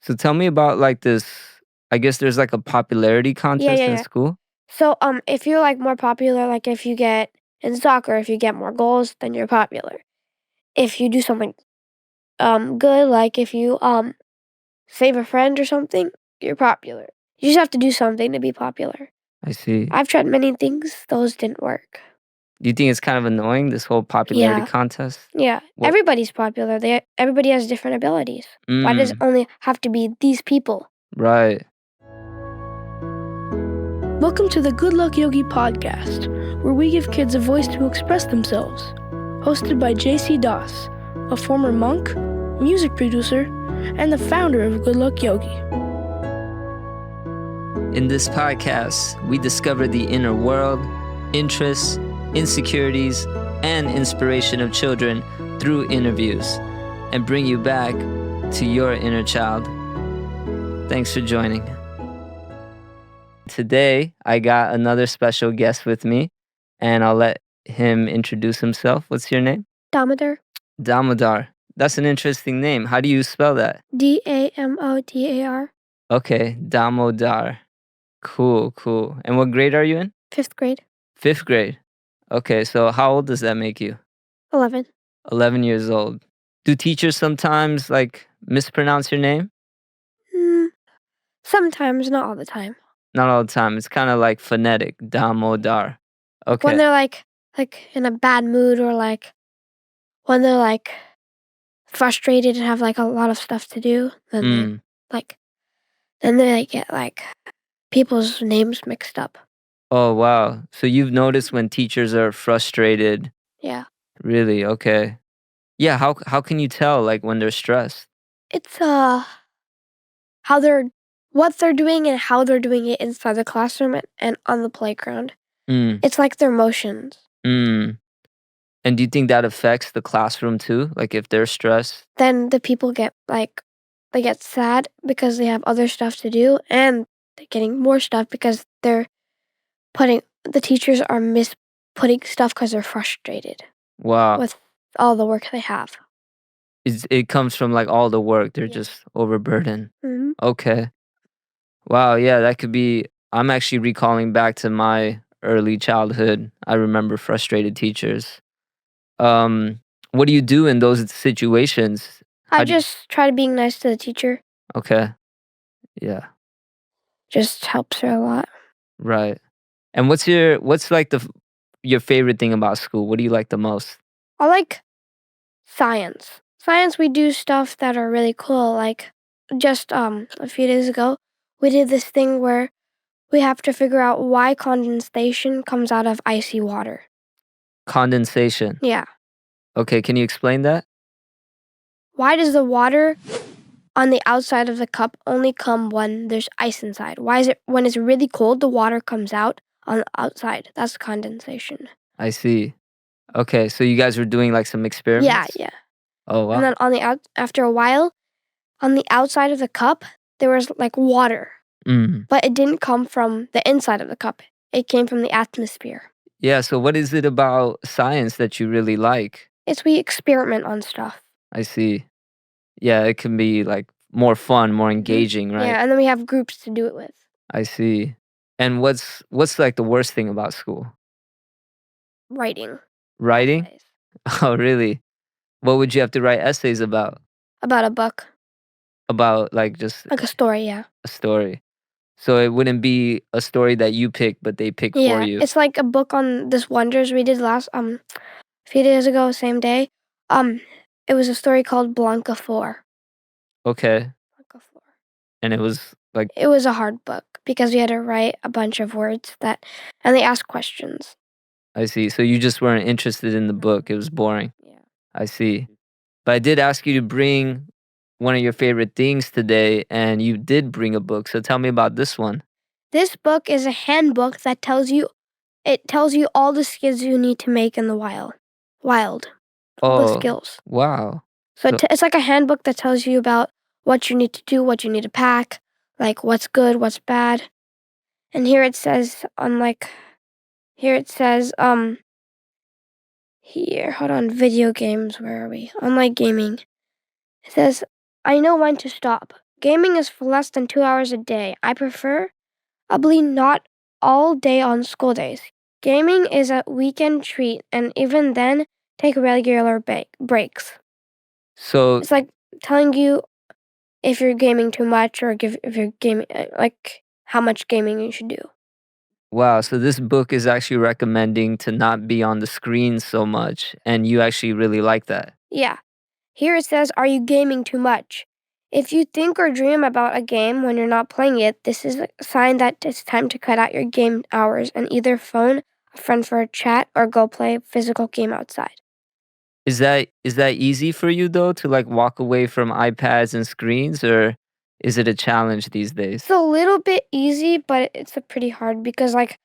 So tell me about like this. I guess there's like a popularity Yeah, contest yeah, in yeah. school. So, if you're like more popular, like if you get in soccer, if you get more goals, then you're popular. If you do something good, like if you save a friend or something, you're popular. You just have to do something to be popular. I see. I've tried many things; those didn't work. Do you think it's kind of annoying this whole popularity Yeah, contest? yeah. What? Everybody's popular. Everybody has different abilities. Why does it Mm, only have to be these people? right. Welcome to the Good Luck Yogi podcast, where we give kids a voice to express themselves. Hosted by JC Das, a former monk, music producer, and the founder of Good Luck Yogi. In this podcast, we discover the inner world, interests, insecurities, and inspiration of children through interviews and bring you back to your inner child. Thanks for joining. Today, I got another special guest with me, and I'll let him introduce himself. What's your name? Damodar. Damodar. That's an interesting name. How do you spell that? Damodar. Okay, Damodar. Cool, cool. And what grade are you in? 5th grade. 5th grade. Okay, so how old does that make you? 11. 11 years old. Do teachers sometimes like mispronounce your name? Mm, sometimes, not all the time. Not all the time. It's kind of like phonetic. Damodar. When Okay. they're like in a bad mood, or like when they're like frustrated and have like a lot of stuff to do, then Mm. they get like people's names mixed up. Oh, wow. So you've noticed when teachers are frustrated. Yeah. Really? Okay. Yeah, how can you tell like when they're stressed? It's how they're what they're doing and how they're doing it inside the classroom and on the playground. Mm. It's like their motions. Mm. And do you think that affects the classroom too? Like if they're stressed? Then the people get they get sad because they have other stuff to do, and they're getting more stuff because the teachers are putting stuff because they're frustrated Wow. with all the work they have. It comes from like all the work. They're Yeah. just overburdened. Hmm. Okay. Wow, yeah, that could be. I'm actually recalling back to my early childhood. I remember frustrated teachers. Um, what do you do in those situations? I How do you, just try to being nice to the teacher. okay, yeah, Just helps her a lot. right. And what's like your favorite thing about school? What do you like the most? I like science. Science, we do stuff that are really cool. Like just a few days ago, we did this thing where we have to figure out why condensation comes out of icy water. Condensation. Yeah. Okay, can you explain that? Why does the water on the outside of the cup only come when there's ice inside? Why is it when it's really cold, the water comes out on the outside? That's condensation. I see. Okay, so you guys were doing like some Yeah, experiments? yeah. Oh And wow. then after a while, on the outside of the cup, there was like water, Mm. but it didn't come from the inside of the cup. It came from the atmosphere. Yeah, so what is it about science that you really like? We experiment on stuff. I see. Yeah, it can be like more fun, more Mhm. engaging, right? Yeah, and then we have groups to do it with. I see. And what's like the worst thing about school? Writing Writing? essays Oh, really? What would you have to write essays about? about a book, About like just like a story. Yeah. a story. So it wouldn't be a story that you pick, but they pick for Yeah, you. it's like a book on this wonders we did a few days ago, same day. Um, it was a story called Blanca 4. Okay. Blanca 4. And it was like, It was a hard book because we had to write a bunch of words and they asked questions. I see. So you just weren't interested in the book. It was boring. Yeah. I see. But I did ask you to bring one of your favorite things today, and you did bring a book. So tell me about this one. This book is a handbook that tells you all the skills you need to make in the wild. All the Oh, skills. wow. So So, it's like a handbook that tells you about what you need to do, what you need to pack, like what's good, what's bad. And here it says here, hold on, video games, where are we? Online gaming. It says, I know when to stop. gaming is for less than 2 hours a day. I preferably not all day on school days. Gaming is a weekend treat, and even then, take regular breaks. So, It's like telling you if you're gaming too much or if you're gaming, like how much gaming you should do. wow, so this book is actually recommending to not be on the screen so much, and you actually really like that. Yeah. Here it says, are you gaming too much? If you think or dream about a game when you're not playing it, this is a sign that it's time to cut out your game hours and either phone a friend for a chat or go play a physical game outside. Is that easy for you though to like walk away from iPads and screens, or is it a challenge these days? It's a little bit easy, but it's a pretty hard because like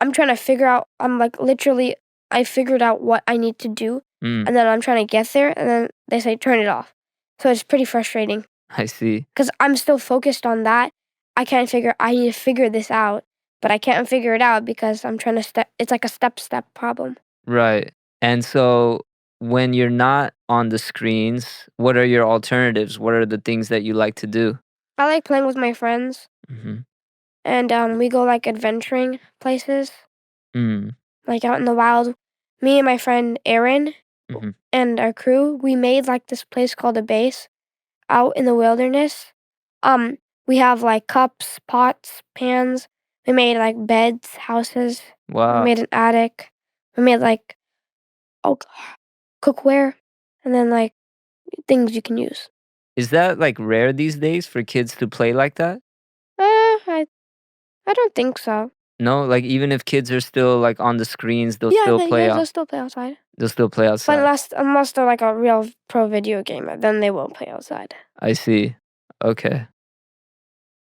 I'm trying to figure out, I'm like literally, I figured out what I need to do Mm, and then I'm trying to get there and then they say turn it off. So it's pretty frustrating. I see. Because I'm still focused on that. I need to figure this out, but I can't figure it out because I'm trying to it's like a step problem. Right. And so when you're not on the screens, what are your alternatives? What are the things that you like to do? I like playing with my friends Mhm. and we go like adventuring places, Mm. like out in the wild. Me and my friend Aaron Mhm. and our crew, we made like this place called a base out in the wilderness. Um, we have like cups, pots, pans. We made like beds, houses. We Wow. made an attic. We made like oh, cookware, and then like things you can use. Is that like rare these days for kids to play like that? I don't think so. No, like even if kids are still like on the screens, they'll Yeah, still play they'll out. still play outside. They'll still play But outside. unless they're like a real pro video gamer, then they won't play outside. I see. Okay.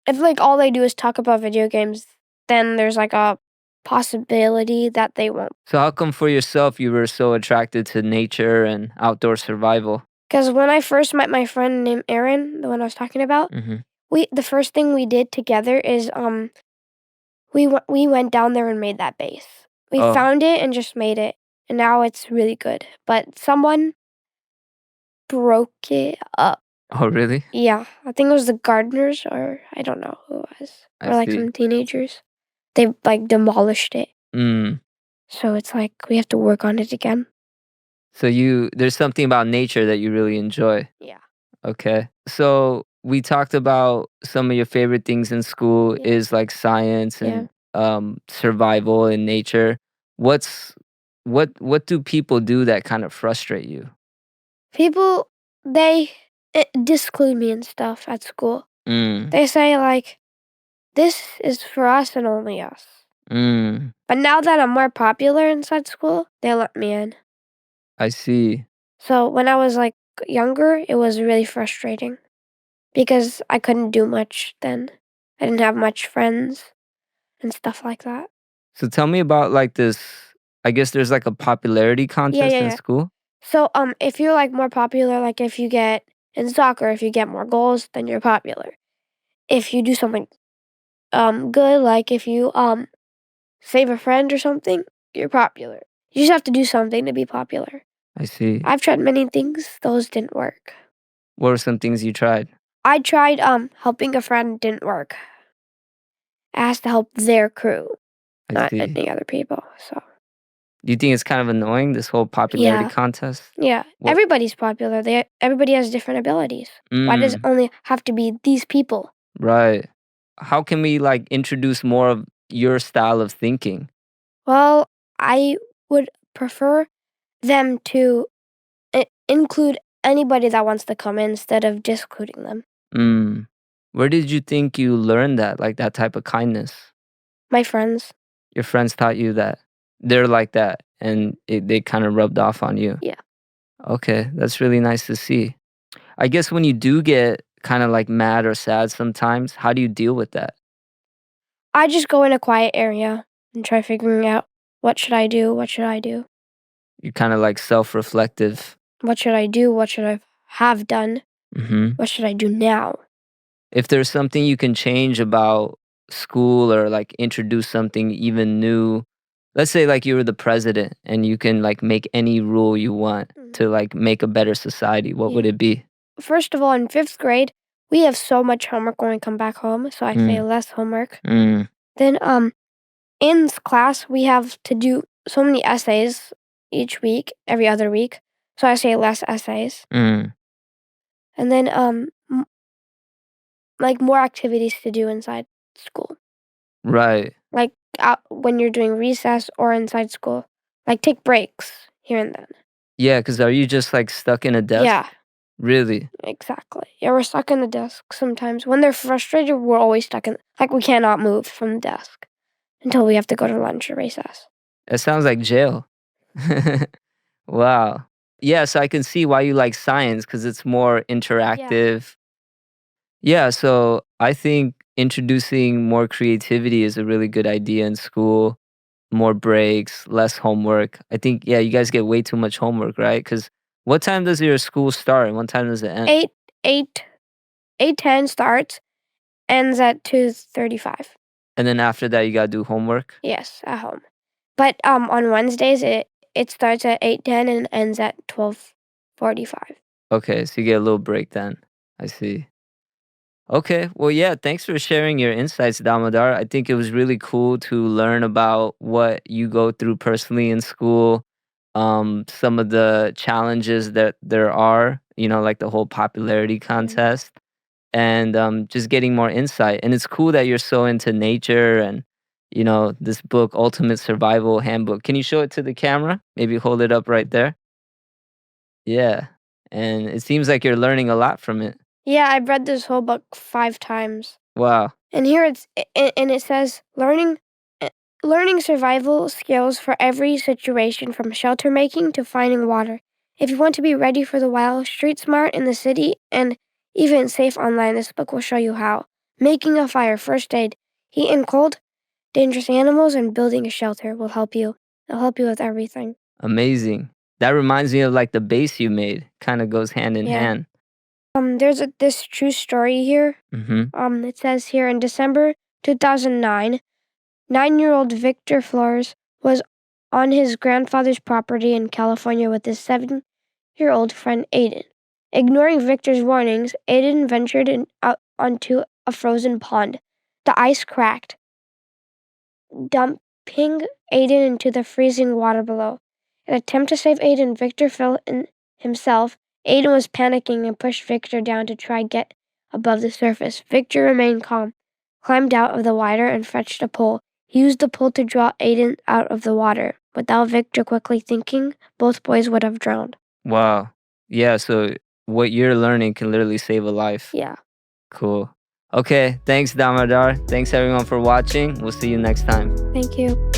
If like all they do is talk about video games, then there's like a possibility that they won't. So how come for yourself you were so attracted to nature and outdoor survival? Because when I first met my friend named Aaron, the one I was talking about, Mhm. the first thing we did together is we went down there and made that base. We Oh. found it and just made it, and now it's really good. But someone broke it up. Oh, really? Yeah, I think it was the gardeners, or I don't know who it was, I or like see. some teenagers. They like demolished it, Mm. so it's like we have to work on it again. So there's something about nature that you really enjoy. Yeah. Okay. So we talked about some of your favorite things in school Yeah. is like science Yeah. and survival in nature. What's what do people do that kind of frustrate you? People they disclude me and stuff at school. Mm. They say like this is for us and only us. Mm. But now that I'm more popular inside school, they let me in. I see. So when I was like younger, it was really frustrating because I couldn't do much then. I didn't have much friends and stuff like that. So tell me about like this. I guess there's like a popularity contest in Yeah. school. So if you're like more popular, like if you get in soccer, if you get more goals, then you're popular. If you do something good, like if you save a friend or something, you're popular. You just have to do something to be popular. I see. I've tried many things, those didn't work. What were some things you tried? I tried helping a friend, didn't work. I asked to help their crew, I not see. any other people. So Do you think it's kind of annoying this whole popularity yeah, contest? yeah. What? Everybody's popular. Everybody has different abilities. Why does it Mm. only have to be these people? Right. How can we like introduce more of your style of thinking? Well, I would prefer them to include anybody that wants to come in instead of discluding them. Mm. Where did you think you learned that, like that type of kindness? My friends. Your friends taught you that they're like that, and they kind of rubbed off on you. Yeah. Okay, that's really nice to see. I guess when you do get kind of like mad or sad sometimes, how do you deal with that? I just go in a quiet area and try figuring out what should I do? What should I do? You're kind of like self-reflective. What should I do? What should I have done? Hmm. What should I do now? If there's something you can change about school or like introduce something even new, let's say like you were the president and you can like make any rule you want Mhm. to like make a better society, what would Yeah. it be? First of all, in 5th grade, we have so much homework when we come back home, so I say Mm. less homework. Mm. Then in class we have to do so many essays each week, every other week. So I say less essays. Mm. And then like more activities to do inside school. Right. Like out when you're doing recess or inside school. Like take breaks here and then. Yeah, because are you just like stuck in a desk? Yeah, Really? exactly. Yeah, we're stuck in the desk sometimes. When they're frustrated, we're always stuck in like we cannot move from the desk until we have to go to lunch or recess. It sounds like jail. Wow. Yeah, so I can see why you like science because it's more interactive. Yeah, so I think introducing more creativity is a really good idea in school. More breaks, less homework. I think, yeah, you guys get way too much homework, right? Because what time does your school start and what time does it end? 8:10 starts, ends at 2:35. And then after that, you got to do homework? Yes, at home. But on Wednesdays it starts at 8:10 and ends at 12:45. Okay, so you get a little break then. I see. Okay. Well, yeah, thanks for sharing your insights, Damodar. I think it was really cool to learn about what you go through personally in school, some of the challenges that there are, like the whole popularity contest, and just getting more insight. And it's cool that you're so into nature and, this book, Ultimate Survival Handbook. Can you show it to the camera? Maybe hold it up right there. Yeah. And it seems like you're learning a lot from it. Yeah, I've read this whole book 5 times. Wow. And here it says learning survival skills for every situation from shelter making to finding water. If you want to be ready for the wild, street smart in the city, and even safe online, this book will show you how. Making a fire, first aid, heat and cold, dangerous animals, and building a shelter will help you. It'll help you with everything. Amazing. That reminds me of like the base you made. Kind of goes hand in Yeah. hand. There's this true story here. Mm-hmm. It says here in December 2009, 9-year-old Victor Flores was on his grandfather's property in California with his 7-year-old friend Aiden. Ignoring Victor's warnings, Aiden ventured out onto a frozen pond. The ice cracked, dumping Aiden into the freezing water below. In an attempt to save Aiden, Victor fell in himself. Aiden was panicking and pushed Victor down to try get above the surface. Victor remained calm, climbed out of the water and fetched a pole. He used the pole to draw Aiden out of the water. Without Victor quickly thinking, both boys would have drowned. Wow. Yeah, so what you're learning can literally save a life. Yeah. Cool. Okay, thanks, Damodar. Thanks, everyone, for watching. We'll see you next time. Thank you.